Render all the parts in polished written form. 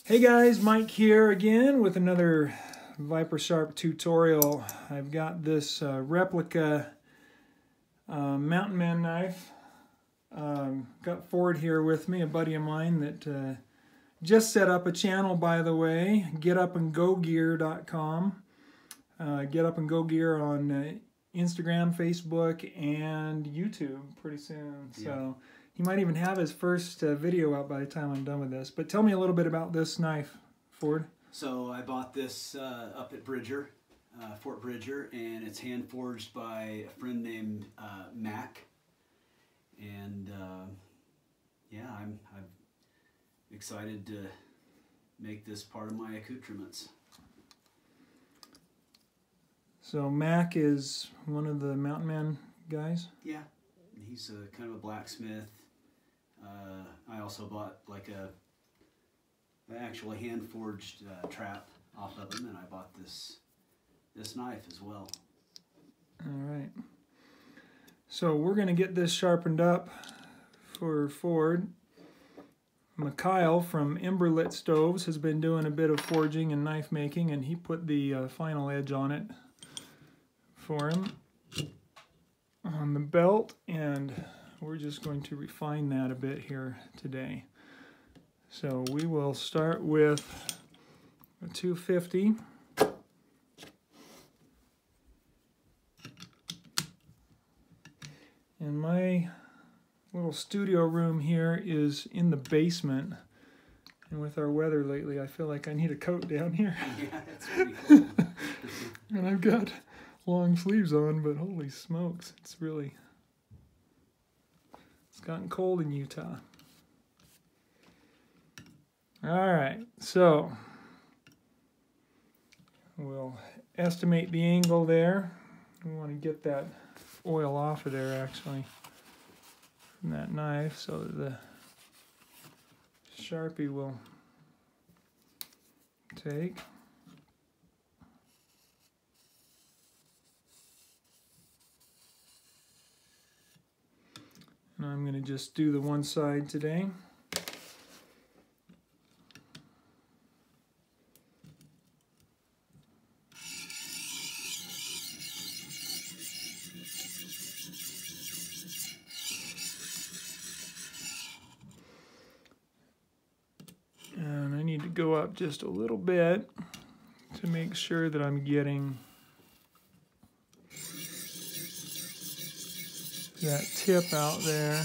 Hey guys, Mike here again with another Viper Sharp tutorial. I've got this replica mountain man knife. Got Ford here with me, a buddy of mine that just set up a channel, by the way, getupandgogear.com. Get Up and Go Gear on Instagram, Facebook, and YouTube pretty soon. Yeah. So he might even have his first video out by the time I'm done with this. But tell me a little bit about this knife, Ford. So I bought this up at Bridger, Fort Bridger, and it's hand forged by a friend named Mac. And yeah, I'm excited to make this part of my accoutrements. So Mac is one of the mountain man guys? Yeah, he's a kind of a blacksmith. I also bought like an actually hand forged trap off of him, and I bought this knife as well. All right. So we're going to get this sharpened up for Ford. Mikhail from Emberlit Stoves has been doing a bit of forging and knife making, and he put the final edge on it for him on the belt, and we're just going to refine that a bit here today. So we will start with a 250. And my little studio room here is in the basement. And with our weather lately, I feel like I need a coat down here. Yeah, it's pretty cool. And I've got long sleeves on, but holy smokes, it's gotten cold in Utah. All right, so we'll estimate the angle there. We want to get that oil off of there actually from that knife so that the Sharpie will take. And I'm going to just do the one side today. And I need to go up just a little bit to make sure that I'm getting that tip out there,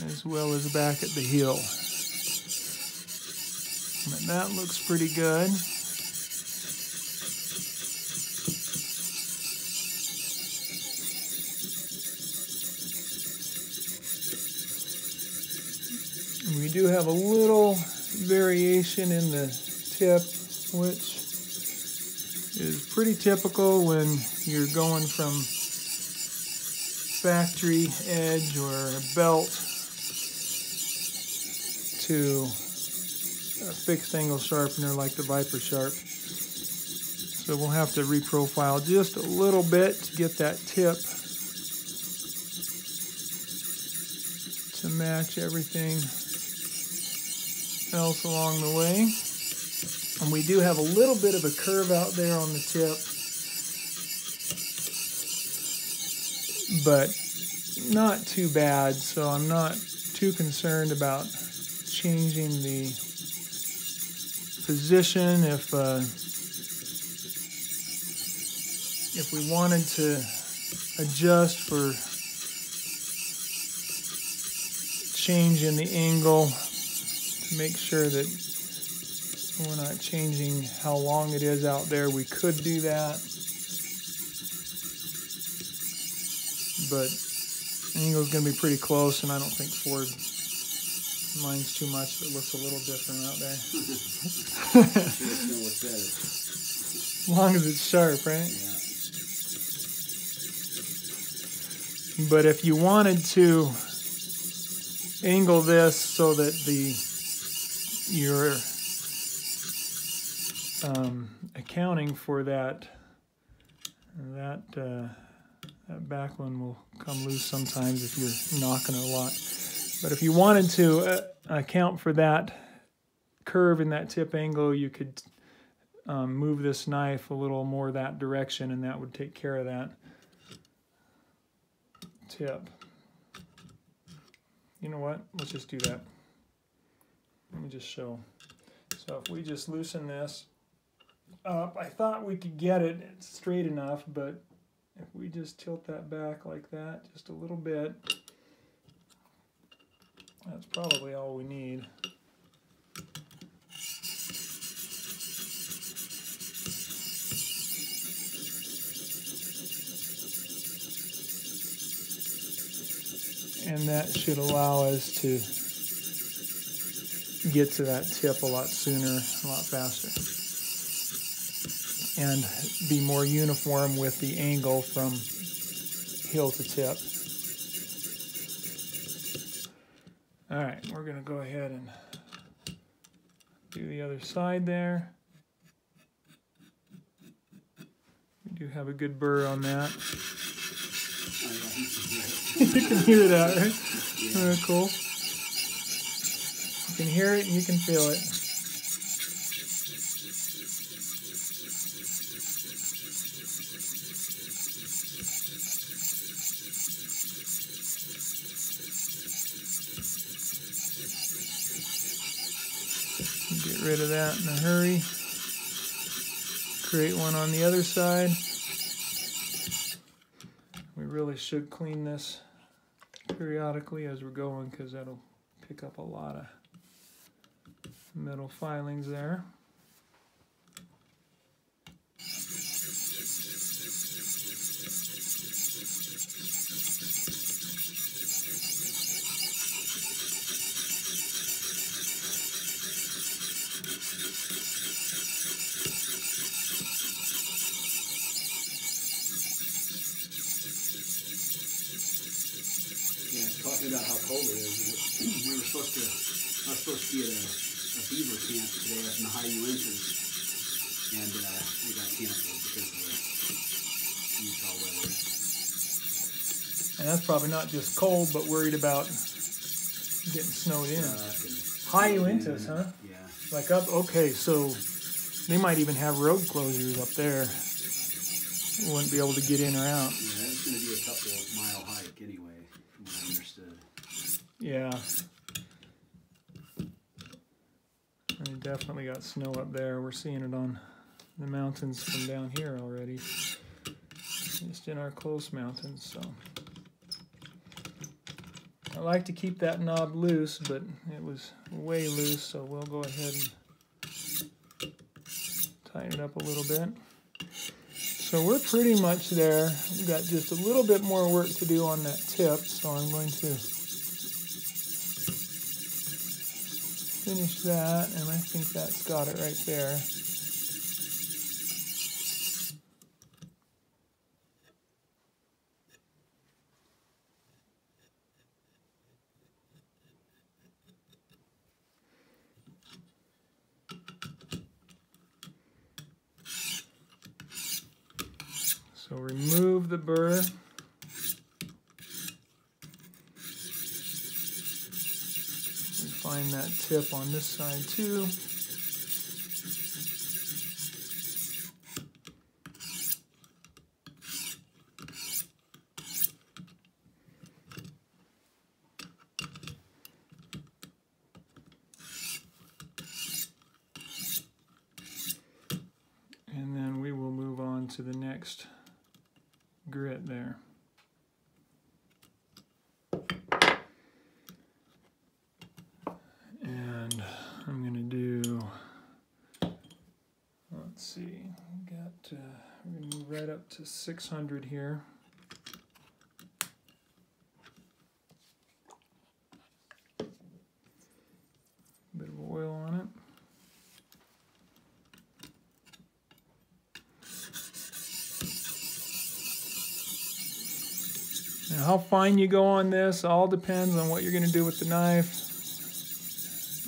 as well as back at the heel. But that looks pretty good. And we do have a little variation in the tip, which is pretty typical when you're going from factory edge or a belt to a fixed angle sharpener like the Viper Sharp. So we'll have to reprofile just a little bit to get that tip to match everything else along the way. And we do have a little bit of a curve out there on the tip, but not too bad, so I'm not too concerned about changing the position. If we wanted to adjust for change in the angle to make sure that we're not changing how long it is out there, we could do that. But the angle's going to be pretty close, and I don't think Ford minds too much if it looks a little different out there. It's gonna look better. As long as it's sharp, right? Yeah. But if you wanted to angle this so that your accounting for that back one will come loose sometimes if you're knocking a lot. But if you wanted to account for that curve in that tip angle, you could move this knife a little more that direction, and that would take care of that tip. You know what? Let's just do that. Let me just show. So if we just loosen this up, I thought we could get it straight enough, but if we just tilt that back like that just a little bit, that's probably all we need. And that should allow us to get to that tip a lot sooner, a lot faster, and be more uniform with the angle from hill to tip. All right, we're going to go ahead and do the other side there. We do have a good burr on that. You can hear that, right? Yeah. Cool. You can hear it and you can feel it. Get rid of that in a hurry. Create one on the other side. We really should clean this periodically as we're going, because that'll pick up a lot of metal filings there. Talking about how cold it is. We were supposed to, I was supposed to be at a beaver camp today up in the high Uintas, and it got canceled because of the Utah weather. And that's probably not just cold, but worried about getting snowed in. High Uintas, huh? Yeah. Like up, okay, so they might even have road closures up there. We wouldn't be able to get in or out. Yeah, it's going to be a couple mile hike anyway, from what I understood. Yeah. We definitely got snow up there. We're seeing it on the mountains from down here already. Just in our close mountains, so. I like to keep that knob loose, but it was way loose, so we'll go ahead and tighten it up a little bit. So we're pretty much there. We've got just a little bit more work to do on that tip, so I'm going to finish that, and I think that's got it right there. So remove the burr. Find that tip on this side too. And then we will move on to the next grit there. And I'm going to do, let's see, we're going to move right up to 600 here. Bit of oil on it. Now, how fine you go on this all depends on what you're going to do with the knife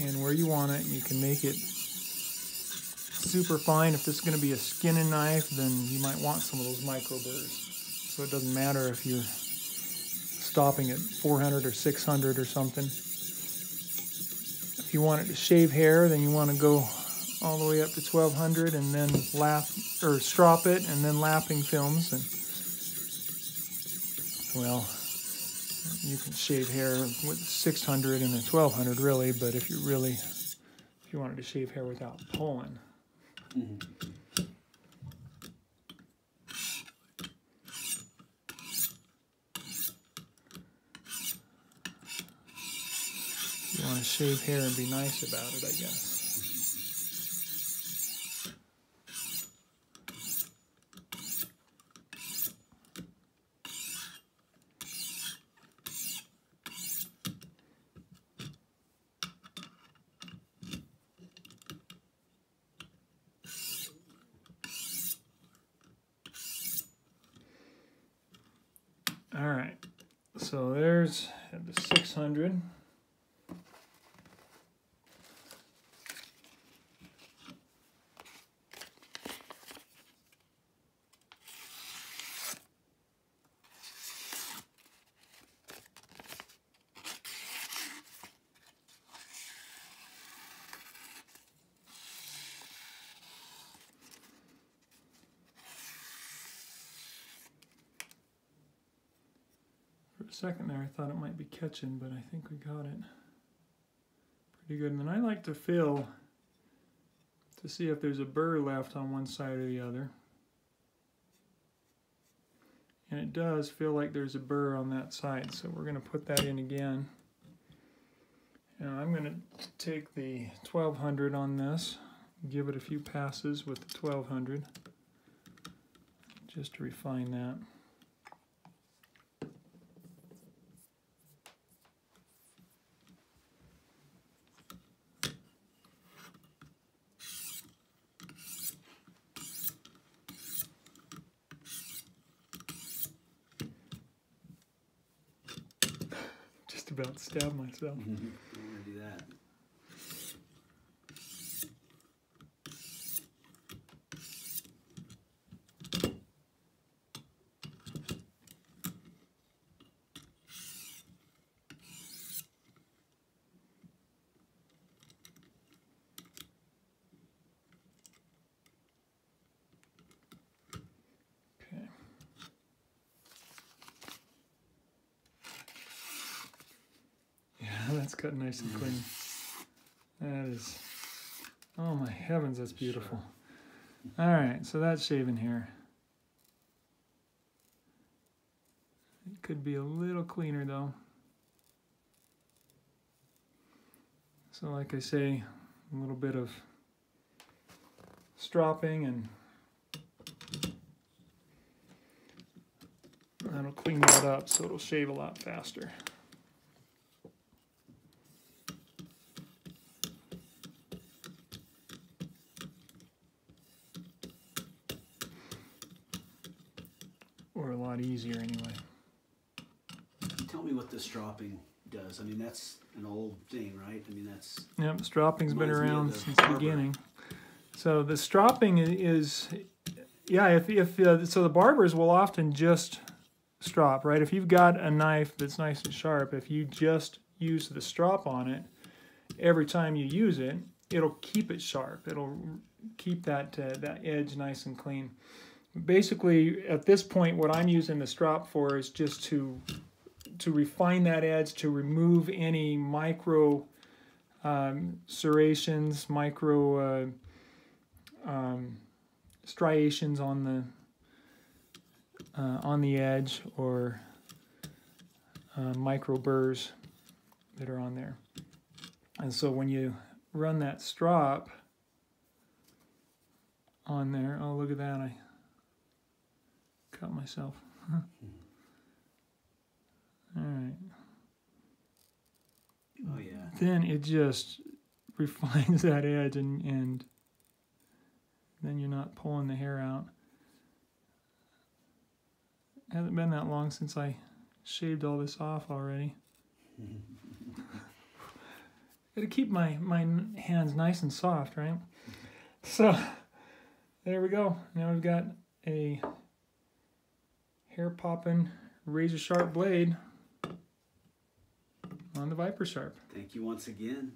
and where you want it. You can make it super fine. If this is going to be a skinning knife, then you might want some of those micro burrs. So it doesn't matter if you're stopping at 400 or 600 or something. If you want it to shave hair, then you want to go all the way up to 1200 and then lap or strop it and then lapping films. And well, you can shave hair with 600 and a 1200 really, but if you wanted to shave hair without pulling. Mm-hmm. You want to shave hair and be nice about it, I guess. All right, so there's the 600. For a second there, I thought it might be catching, but I think we got it pretty good. And then I like to feel to see if there's a burr left on one side or the other. And it does feel like there's a burr on that side, so we're going to put that in again. And I'm going to take the 1200 on this, give it a few passes with the 1200, just to refine that. About to stab myself. I'm gonna do that. Okay. That's cut nice and clean. That is, oh my heavens, that's beautiful. All right, so that's shaven hair. It could be a little cleaner though. So like I say, a little bit of stropping and that'll clean that up so it'll shave a lot faster. Or a lot easier anyway. Tell me what the stropping does. I mean, that's an old thing, right? I mean, that's... Yep, stropping's been around since the beginning. So the stropping is, yeah, so the barbers will often just strop, right? If you've got a knife that's nice and sharp, if you just use the strop on it, every time you use it, it'll keep it sharp. It'll keep that edge nice and clean. Basically, at this point, what I'm using the strop for is just to refine that edge, to remove any micro serrations, micro striations on the edge, or micro burrs that are on there. And so when you run that strop on there, oh look at that, I cut myself. All right. Oh yeah. Then it just refines that edge, and then you're not pulling the hair out. It hasn't been that long since I shaved all this off already. Gotta keep my hands nice and soft, right? So there we go. Now we've got a hair popping razor sharp blade. on the Viper Sharp. Thank you once again.